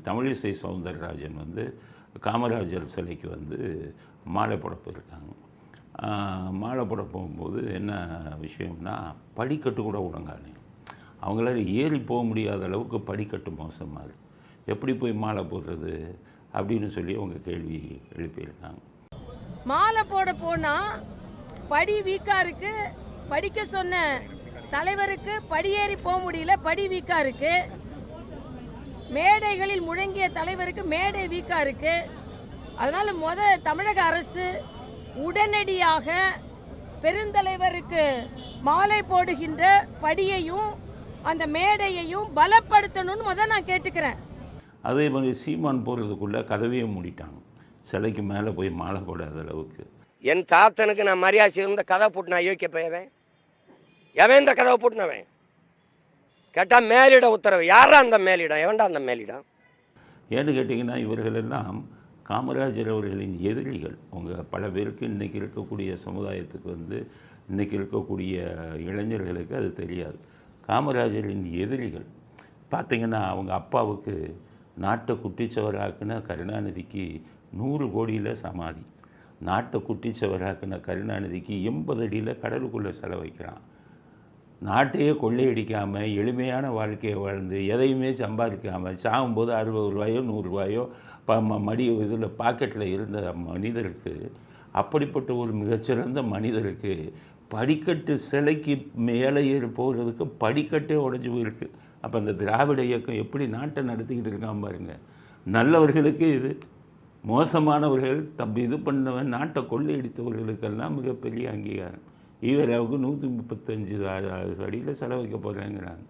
தமிழிசை சவுந்தரராஜன் வந்து காமராஜர் சிலைக்கு வந்து மாலை போட போயிருக்காங்க. மாலை போட போகும்போது என்ன விஷயம்னா, படிக்கட்டு கூட ஒழுங்கானே, அவங்களால ஏறி போக முடியாத அளவுக்கு படிக்கட்டு மோசமாக இருக்குது. எப்படி போய் மாலை போடுறது அப்படின்னு சொல்லி அவங்க கேள்வி எழுப்பியிருக்காங்க. மாலை போட போனால் படி வீக்காக இருக்குது, படிக்க சொன்ன தலைவருக்கு படியேறி போக முடியல, படி வீக்காக இருக்குது. மேடைகளில் முழங்கிய தலைவருக்கு மேடை வீக்காக இருக்குது. அதனால் தமிழக அரசு உடனடியாக பெருந்தலைவருக்கு மாலை போடுகின்ற படியையும் அந்த மேடையையும் பலப்படுத்தணும்னு நான் கேட்டுக்கிறேன். அதே மாதிரி சீமான் போகிறதுக்குள்ளே கதவையே மூடிட்டாங்க, சிலைக்கு மேலே போய் மாலை போடாத அளவுக்கு. என் தாத்தனுக்கு நான் மரியாதை இருந்த கதை போட்டு நான் யோசிக்க போயவன் எவன் இந்த கதவை போட்டுனவன் கேட்டால் மேலிட உத்தரவு. யாரா அந்த மேலிடம்? எவன்டா அந்த மேலிடம்? ஏன்னு கேட்டிங்கன்னா, இவர்களெல்லாம் காமராஜர் அவர்களின் எதிரிகள். உங்கள் பல பேருக்கு இன்றைக்கி இருக்கக்கூடிய சமுதாயத்துக்கு வந்து இன்றைக்கி இருக்கக்கூடிய இளைஞர்களுக்கு அது தெரியாது. காமராஜரின் எதிரிகள் பார்த்திங்கன்னா, அவங்க அப்பாவுக்கு நாட்டை குட்டிச்சவராக்குன கருணாநிதிக்கு 100 கோடியில் சமாதி, நாட்டை குட்டிச்சவராக்குன கருணாநிதிக்கு 80 அடியில் கடலுக்குள்ளே செலவைக்கிறான். நாட்டையே கொள்ளையடிக்காமல் எளிமையான வாழ்க்கையை வாழ்ந்து எதையுமே சம்பாதிக்காமல் சாகும்போது 60 ரூபாயோ 100 ரூபாயோ மடி இதில் பாக்கெட்டில் இருந்த மனிதருக்கு, அப்படிப்பட்ட ஒரு மிகச்சிறந்த மனிதருக்கு படிக்கட்டு சிலைக்கு மேலே ஏறி போகிறதுக்கு படிக்கட்டே உடைஞ்சு போயிருக்கு. அப்போ அந்த திராவிட இயக்கம் எப்படி நாட்டை நடத்திக்கிட்டு இருக்கான் பாருங்கள். நல்லவர்களுக்கு இது, மோசமானவர்கள் இது பண்ணவன் நாட்டை கொள்ளையடித்தவர்களுக்கெல்லாம் மிகப்பெரிய அங்கீகாரம். ஈவராவுக்கு 135 அடியில் செலவைக்க போகிறாங்கிறாங்க.